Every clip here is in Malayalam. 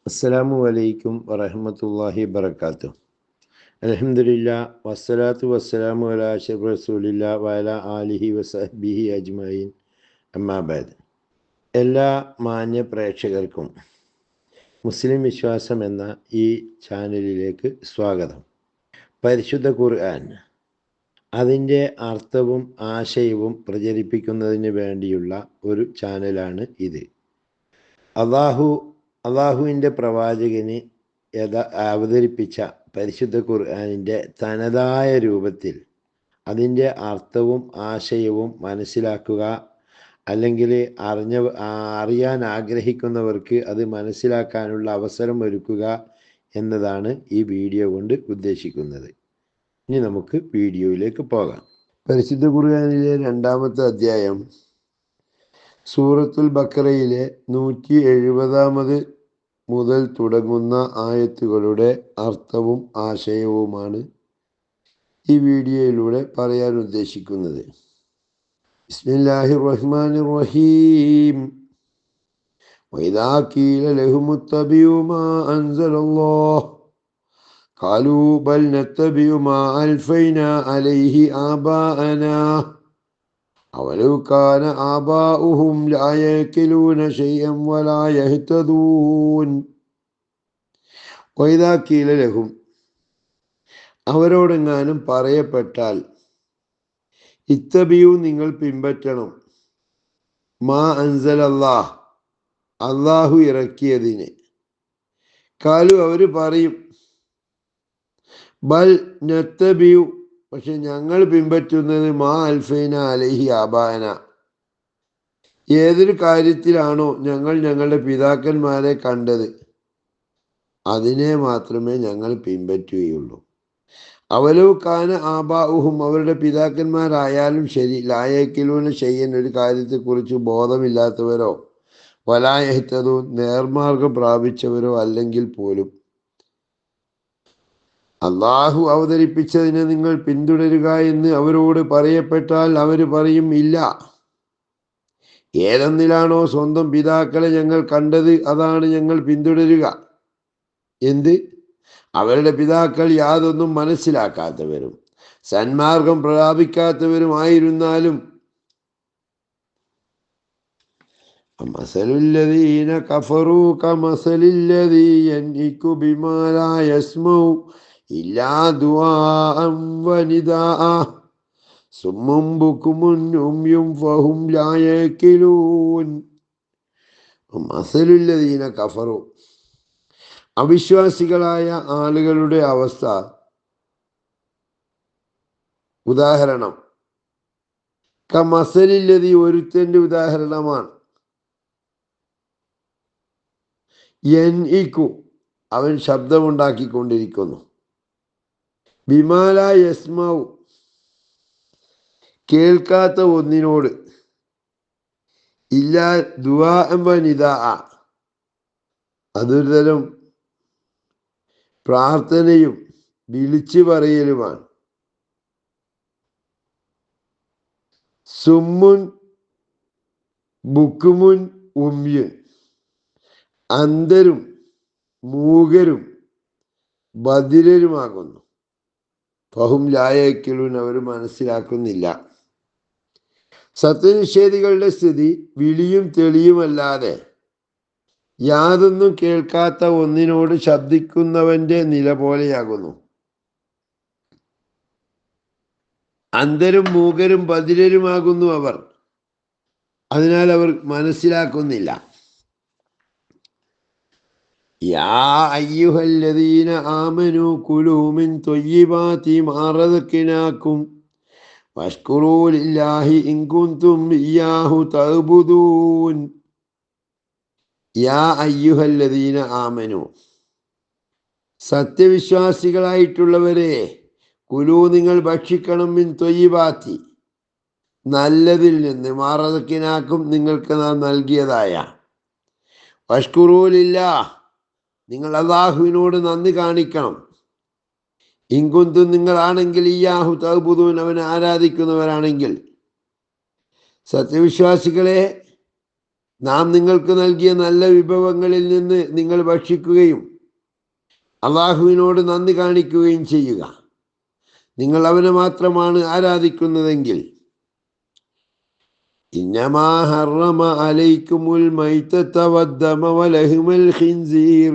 അസ്സലാമു അലൈക്കും വറഹ്മത്തുള്ളാഹി വബറകാതുഹു. അൽഹംദുലില്ലാ വസ്സലാത്തു വസ്സലാമു അലാ അഷ്റഫി റസൂലില്ലാ വഅലാ ആലിഹി വസഹ്ബിഹി അജ്മഈൻ. അമ്മാ ബഅദ്. എല്ലാ മാന്യ പ്രേക്ഷകർക്കും മുസ്ലിം വിശ്വാസം എന്ന ഈ ചാനലിലേക്ക് സ്വാഗതം. പരിശുദ്ധ ഖുർആൻ അതിൻ്റെ അർത്ഥവും ആശയവും പ്രചരിപ്പിക്കുന്നതിന് വേണ്ടിയുള്ള ഒരു ചാനലാണ് ഇത്. അള്ളാഹുവിൻ്റെ പ്രവാചകന് അവതരിപ്പിച്ച പരിശുദ്ധ ഖുർആനിൻ്റെ തനതായ രൂപത്തിൽ അതിൻ്റെ അർത്ഥവും ആശയവും മനസ്സിലാക്കുക, അല്ലെങ്കിൽ അറിയാൻ ആഗ്രഹിക്കുന്നവർക്ക് അത് മനസ്സിലാക്കാനുള്ള അവസരം ഒരുക്കുക എന്നതാണ് ഈ വീഡിയോ കൊണ്ട് ഉദ്ദേശിക്കുന്നത്. ഇനി നമുക്ക് വീഡിയോയിലേക്ക് പോകാം. പരിശുദ്ധ ഖുർആനിലെ 2-ാമത്തെ അധ്യായം സൂറത്തുൽ ബഖറയിലെ 170 മുതൽ തുടങ്ങുന്ന ആയത്തുകളുടെ അർത്ഥവും ആശയവുമാണ് ഈ വീഡിയോയിലൂടെ പറയാൻ ഉദ്ദേശിക്കുന്നത്. ബിസ്മില്ലാഹിർ റഹ്മാനിർ റഹീം. വഇദാ ഖീല ലഹും ഇത്തബിഉ മാ അൻസലല്ലാഹ് ഖാലൂ ബൽ നത്തബിഉ മാ അൽഫൈനാ അലൈഹി ആബാഅനാ അവലൗ കാന ആബാഉഹും ലാ യഅഖിലൂന ശൈഅൻ വലാ യഹ്തദൂൻ. വഇദാ ഖീല ലഹും, അവരോടെങ്ങാനും പറയപ്പെട്ടാൽ, ഇത്തബിയു നിങ്ങൾ പിൻപറ്റണം, മാ അൻസലല്ലാഹ് അള്ളാഹു ഇറക്കിയതിനെ. കാലു അവർ പറയും, ബൽ നത്തബിയു പക്ഷെ ഞങ്ങൾ പിൻപറ്റുന്നത് മാ അൽഫൈന അലൈഹി ആബാന ഏതൊരു കാര്യത്തിലാണോ ഞങ്ങൾ ഞങ്ങളുടെ പിതാക്കന്മാരെ കണ്ടത് അതിനെ മാത്രമേ ഞങ്ങൾ പിൻപറ്റുകയുള്ളൂ. അവലൗ കാന ആബാഉഹും അവരുടെ പിതാക്കന്മാരായാലും ശരി, ലായക്കിലൂന ഷൈഅൻ ഒരു കാര്യത്തെക്കുറിച്ച് ബോധമില്ലാത്തവരോ, വലായഹ്തദൂ നേർമാർഗം പ്രാപിച്ചവരോ അല്ലെങ്കിൽ പോലും. അള്ളാഹു അവതരിപ്പിച്ചതിനെ നിങ്ങൾ പിന്തുടരുക എന്ന് അവരോട് പറയപ്പെട്ടാൽ അവർ പറയും, ഇല്ല. ഏതൊന്നിലാണോ സ്വന്തം പിതാക്കളെ ഞങ്ങൾ കണ്ടത് അതാണ് ഞങ്ങൾ പിന്തുടരുക. എന്ത്? അവരുടെ പിതാക്കൾ യാതൊന്നും മനസ്സിലാക്കാത്തവരും സന്മാർഗം പ്രാപിക്കാത്തവരുമായിരുന്നാലും. മസലുല്ലദീന കഫറൂ കമസലില്ലദീ യൻഇകു ബിമാ ലാ യസ്മഉ ഇല്ലാ ദുആഅൻ വനിദാഅ സുമ്മുൻ ബുക്മുൻ ഉംയും ഫഹും ലാ യഅഖിലൂൻ. മസലുല്ലദീന കഫറൂ അവിശ്വാസികളായ ആളുകളുടെ അവസ്ഥ, ഉദാഹരണം, കമസലില്ലദീ ഒരുത്തന്റെ ഉദാഹരണമാണ്, യൻഇകു അവൻ ശബ്ദമുണ്ടാക്കിക്കൊണ്ടിരിക്കുന്നു, ബിമാ ലാ യസ്മഉ കേൾക്കാത്ത ഒന്നിനോട്, ഇല്ലാ ദുആഅൻ വനിദാഅ അതൊരു തരം പ്രാർത്ഥനയും വിളിച്ചു പറയലുമാണ്. സുമ്മുൻ ബുക്കുമുൻ ഉമ്യുൻ അന്ധരും മൂകരും ബധിരരുമാകുന്നു. ഫഹും ലാ യഅഖിലൂൻ അവർ മനസ്സിലാക്കുന്നില്ല. സത്യനിഷേധികളുടെ സ്ഥിതി വിളിയും തെളിയുമല്ലാതെ യാതൊന്നും കേൾക്കാത്ത ഒന്നിനോട് ശബ്ദിക്കുന്നവന്റെ നില പോലെയാകുന്നു. അന്ധരും മൂകരും ബധിരരുമാകുന്നു അവർ, അതിനാൽ അവർ മനസ്സിലാക്കുന്നില്ല. യാ അയ്യുഹല്ലദീന ആമനൂ കുലൂ മിൻ ത്വയ്യിബാതി മാ റസഖ്നാകും വഷ്കുറൂ ലില്ലാഹി ഇൻ കുൻതും ഇയ്യാഹു തഅ്ബുദൂൻ. യാ അയ്യുഹല്ലദീന ആമനു സത്യവിശ്വാസികളായിട്ടുള്ളവരെ, കുലൂ നിങ്ങൾ ഭക്ഷിക്കണം, മിൻ ത്വയ്യിബാതി നല്ലതിൽ നിന്ന്, മാ റസഖ്നാകും നിങ്ങൾക്ക് നാം നൽകിയതായ, വഷ്കുറൂ ലില്ലാഹ് നിങ്ങൾ അല്ലാഹുവിനോട് നന്ദി കാണിക്കണം, ഇൻ കുൻതും നിങ്ങളാണെങ്കിൽ, ഇയ്യാഹു തഅ്ബുദൂൻ അവനെ ആരാധിക്കുന്നവരാണെങ്കിൽ. സത്യവിശ്വാസികളെ, നാം നിങ്ങൾക്ക് നൽകിയ നല്ല വിഭവങ്ങളിൽ നിന്ന് നിങ്ങൾ ഭക്ഷിക്കുകയും അള്ളാഹുവിനോട് നന്ദി കാണിക്കുകയും ചെയ്യുക. നിങ്ങൾ അവനെ മാത്രമാണ് ആരാധിക്കുന്നതെങ്കിൽ ഇന്നമാ ഹറമ അലൈക്കുമുൽ മൈതത വദ്ദമ വലഹ്മൽ ഖിൻസീർ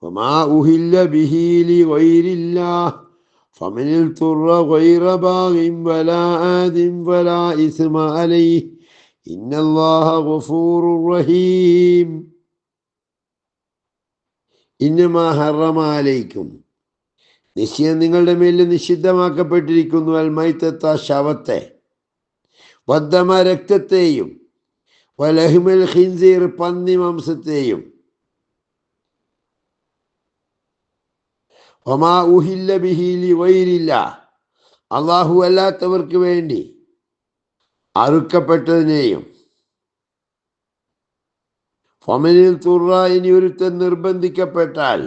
വമാ ഉഹില്ല ബിഹി ലിഗൈരില്ലാഹ് ഫമൻ തുറ ഗൈറ ബാഗിൻ വലാ ആദിൻ വലാ ഇസ്മ അലൈഹി ഇന്നല്ലാഹ ഗഫൂറുർ റഹീം. ഇന്നമാ ഹറമ അലൈക്കും, നിശ്ചയം നിങ്ങളുടെ മേലിൽ നിഷിദ്ധമാക്കപ്പെട്ടിരിക്കുന്നു, അൽ മൈതത ശവത്തെ, വദ്ദമ രക്തത്തെയും, വലഹ്മൽ ഖിൻസീർ പന്നി മാംസത്തെയും, വമാ ഉഹില്ല ബിഹി ലിഗൈരില്ലാഹ് അല്ലാഹു അല്ലാത്തവർക്ക് വേണ്ടി അറുക്കപ്പെട്ടതിനെയും, ഫമനിൽ തുറ ഇനി ഒരുത്തൻ നിർബന്ധിക്കപ്പെട്ടാൽ,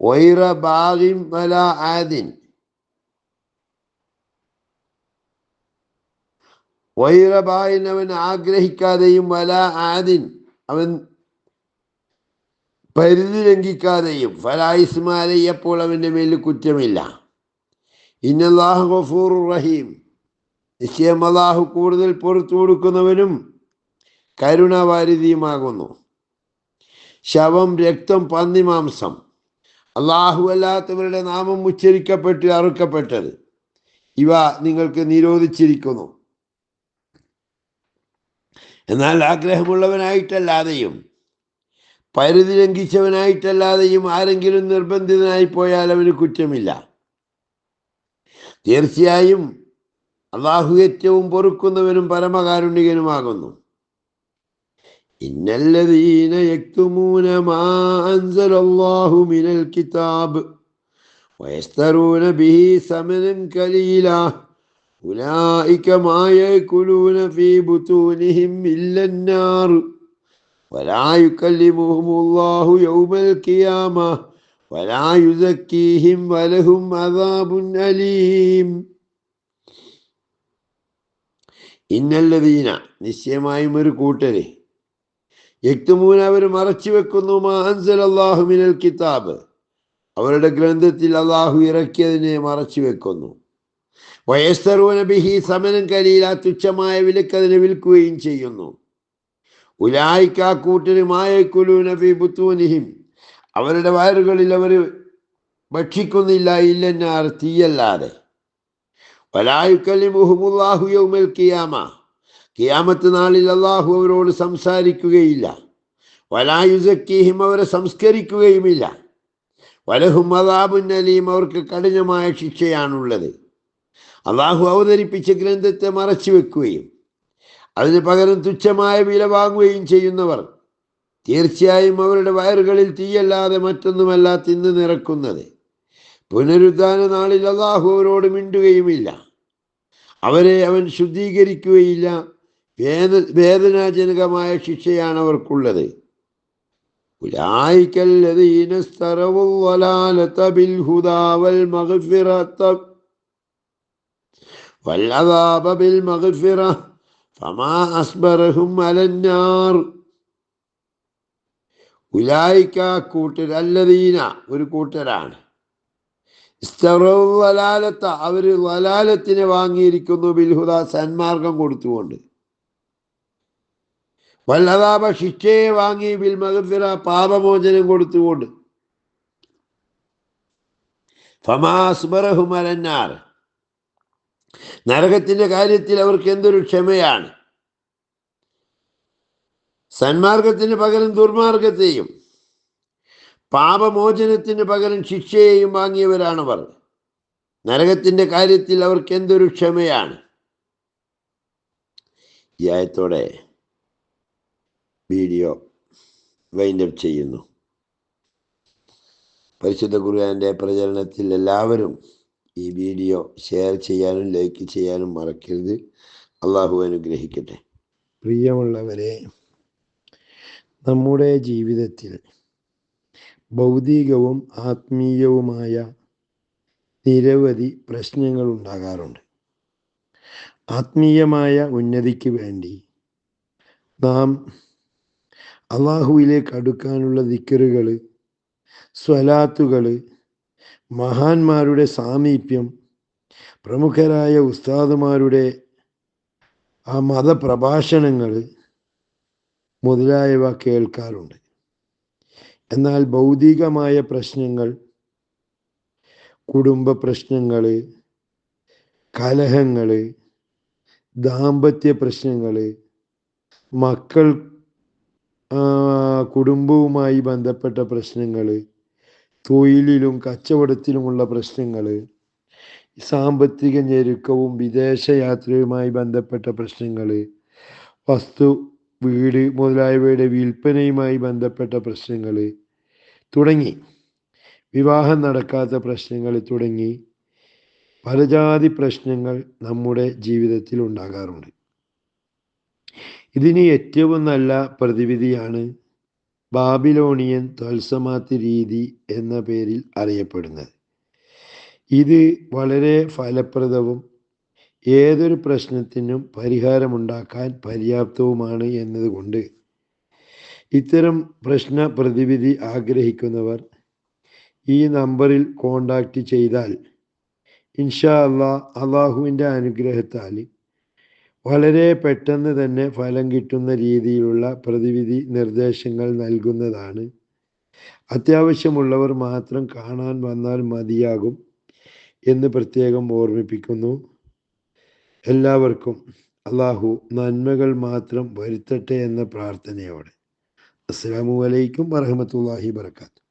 വൈറ ബാഗിൻ വലാ ആദിൻ, വൈറ ബാഗിൻ അവൻ ആഗ്രഹിക്കാതെയും, വലാ ആദിൻ അവൻ പരിധി ലംഘിക്കാതെയും, ഫലാ ഇസ്മ അലൈഹി അപ്പോൾ അവൻ്റെ മേലിൽ കുറ്റമില്ല. ഇന്നല്ലാഹ ഗഫൂറുർ റഹീം, നിശ്ചയം അല്ലാഹു കൂടുതൽ പുറത്തു കൊടുക്കുന്നവനും കരുണാവാരിധിയുമാകുന്നു. ശവം, രക്തം, പന്നി മാംസം, അല്ലാഹു അല്ലാത്തവരുടെ നാമം ഉച്ചരിക്കപ്പെട്ട് അറുക്കപ്പെട്ടത്, ഇവ നിങ്ങൾക്ക് നിരോധിച്ചിരിക്കുന്നു. എന്നാൽ ആഗ്രഹമുള്ളവനായിട്ടല്ലാതെയും പരിധി ലംഘിച്ചവനായിട്ടല്ലാതെയും ആരെങ്കിലും നിർബന്ധിതനായി പോയാൽ അവന് കുറ്റമില്ല. തീർച്ചയായും അല്ലാഹു ഏറ്റവും പൊറുക്കുന്നവനും പരമകാരുണികനുമാകുന്നു. ഇന്നല്ലദീന യക്തുമൂന മാ അൻസലല്ലാഹു മിനൽ കിതാബ് വയസ്തറൂന ബിഹി സമനൻ ഖലീലാ ഉലൈക മാ യഅകുലൂന ഫീ ബുതൂനിഹിം ഇല്ലന്നാർ വലാ യുകല്ലിമുഹുമുല്ലാഹു യൗമൽ ഖിയാമ വലാ യുസക്കീഹിം വലഹും അദാബുൻ അലീം. ഇന്നല്ലദീന, നിശ്ചയമായും ഒരു കൂട്ടരെ, യക്തുമൂന അവർ മറച്ചു വെക്കുന്നു, മാ അൻസലല്ലാഹു മിനൽ കിതാബ് അവരുടെ ഗ്രന്ഥത്തിൽ അല്ലാഹു ഇറക്കിയതിനെ മറച്ചു വെക്കുന്നു, വയസ്തറൂന ബിഹി സമനൻ ഖലീല തുച്ഛമായ വിലക്ക് അതിനെ വിൽക്കുകയും ചെയ്യുന്നു, ഉലൈക കൂട്ടര് മാ യഅകുലൂന ഫീ ബുതൂനിഹിം അവരുടെ വയറുകളിൽ അവർ ഭക്ഷിക്കുന്നില്ല, ഇല്ലന്നാർ തീയല്ലാതെ, വലാ യുകല്ലിമുഹുമുല്ലാഹു യൗമൽ ഖിയാമ ഖിയാമത്ത് നാളിൽ അല്ലാഹു അവരോട് സംസാരിക്കുകയില്ല, വലാ യുസക്കീഹിം അവരെ സംസ്കരിക്കുകയുമില്ല, വലഹും അദാബുൻ അലീം അവർക്ക് കഠിനമായ ശിക്ഷയാണുള്ളത്. അല്ലാഹു അവതരിപ്പിച്ച ഗ്രന്ഥത്തെ മറച്ചു വെക്കുകയും അതിന് പകരം തുച്ഛമായ വില വാങ്ങുകയും ചെയ്യുന്നവർ തീർച്ചയായും അവരുടെ വയറുകളിൽ തീയല്ലാതെ മറ്റൊന്നുമല്ല തിന്നു നിറക്കുന്നത്. പുനരുദ്ധാന നാളിൽ അല്ലാഹു അവരോട് മിണ്ടുകയുമില്ല, അവരെ അവൻ ശുദ്ധീകരിക്കുകയില്ല. വേദനാജനകമായ ശിക്ഷയാണ് അവർക്കുള്ളത്. ഉലൈക അല്ലദീന ഇസ്തറവു ളലാലത ബിൽ ഹുദാ വൽ മഗ്ഫിറത വൽ അദാബ ബിൽ മഗ്ഫിറ ഫമാ അസ്ബറഹും അലന്നാർ. ഉലൈക കൂട്ടർ, അല്ലദീന ഒരു കൂട്ടരാണ്, ഇസ്തറവു ളലാലത അവർ വലാലത്തിനെ വാങ്ങിയിരിക്കുന്നു, ബിൽഹുദ സന്മാർഗം കൊടുത്തുകൊണ്ട്, വല്ലതാപ ശിക്ഷയെ വാങ്ങി, ബിൽ മഗ്ഫിറ പാപമോചനം കൊടുത്തുകൊണ്ട്, ഫമാ അസ്ബറഹും അലന്നാർ നരകത്തിന്റെ കാര്യത്തിൽ അവർക്ക് എന്തൊരു ക്ഷമയാണ്. സന്മാർഗത്തിന് പകരം ദുർമാർഗത്തെയും പാപമോചനത്തിന് പകരം ശിക്ഷയെയും വാങ്ങിയവരാണവർ. നരകത്തിന്റെ കാര്യത്തിൽ അവർക്ക് എന്തൊരു ക്ഷമയാണ്. ഈ ആയത്തോടെ വീഡിയോ വൈൻഡപ്പ് ചെയ്യുന്നു. പരിശുദ്ധ ഖുർആന്റെ പ്രചരണത്തിൽ എല്ലാവരും ഈ വീഡിയോ ഷെയർ ചെയ്യാനും ലൈക്ക് ചെയ്യാനും മറക്കരുത്. അള്ളാഹു അനുഗ്രഹിക്കട്ടെ. പ്രിയമുള്ളവരെ, നമ്മുടെ ജീവിതത്തിൽ ഭൗതികവും ആത്മീയവുമായ നിരവധി പ്രശ്നങ്ങൾ ഉണ്ടാകാറുണ്ട്. ആത്മീയമായ ഉന്നതിക്ക് വേണ്ടി നാം അള്ളാഹുവിലേക്ക് അടുക്കാനുള്ള ദിക്റുകൾ, സ്വലാത്തുകൾ, മഹാന്മാരുടെ സാമീപ്യം, പ്രമുഖരായ ഉസ്താദുമാരുടെ ആ മതപ്രഭാഷണങ്ങൾ മുതലായവ കേൾക്കാറുണ്ട്. എന്നാൽ ഭൗതികമായ പ്രശ്നങ്ങൾ, കുടുംബ പ്രശ്നങ്ങൾ, കലഹങ്ങൾ, ദാമ്പത്യ പ്രശ്നങ്ങൾ, മക്കൾ കുടുംബവുമായി ബന്ധപ്പെട്ട പ്രശ്നങ്ങൾ, തൊഴിലിലും കച്ചവടത്തിലുമുള്ള പ്രശ്നങ്ങൾ, സാമ്പത്തിക ഞെരുക്കവും വിദേശയാത്രയുമായി ബന്ധപ്പെട്ട പ്രശ്നങ്ങൾ, വസ്തു, വീട് മുതലായവയുടെ വിൽപ്പനയുമായി ബന്ധപ്പെട്ട പ്രശ്നങ്ങൾ തുടങ്ങി, വിവാഹം നടക്കാത്ത പ്രശ്നങ്ങൾ തുടങ്ങി പലജാതി പ്രശ്നങ്ങൾ നമ്മുടെ ജീവിതത്തിൽ ഉണ്ടാകാറുണ്ട്. ഇതിന് ഏറ്റവും നല്ല പ്രതിവിധിയാണ് ബാബിലോണിയൻ ത്വൽസമാത്ത് രീതി എന്ന പേരിൽ അറിയപ്പെടുന്നത്. ഇത് വളരെ ഫലപ്രദവും ഏതൊരു പ്രശ്നത്തിനും പരിഹാരമുണ്ടാക്കാൻ പര്യാപ്തവുമാണ് എന്നതുകൊണ്ട് ഇത്തരം പ്രശ്ന പ്രതിവിധി ആഗ്രഹിക്കുന്നവർ ഈ നമ്പറിൽ കോണ്ടാക്റ്റ് ചെയ്താൽ ഇൻഷാ അള്ളാഹുവിൻ്റെ അനുഗ്രഹത്താൽ വളരെ പെട്ടെന്ന് തന്നെ ഫലം കിട്ടുന്ന രീതിയിലുള്ള പ്രതിവിധി നിർദ്ദേശങ്ങൾ നൽകുന്നതാണ്. അത്യാവശ്യമുള്ളവർ മാത്രം കാണാൻ വന്നാൽ മതിയാകും എന്ന് പ്രത്യേകം ഓർമ്മിപ്പിക്കുന്നു. എല്ലാവർക്കും അള്ളാഹു നന്മകൾ മാത്രം വരുത്തട്ടെ എന്ന പ്രാർത്ഥനയോടെ അസ്സലാമു അലൈക്കും വറഹ്മത്തുള്ളാഹി വബറകാതുഹു.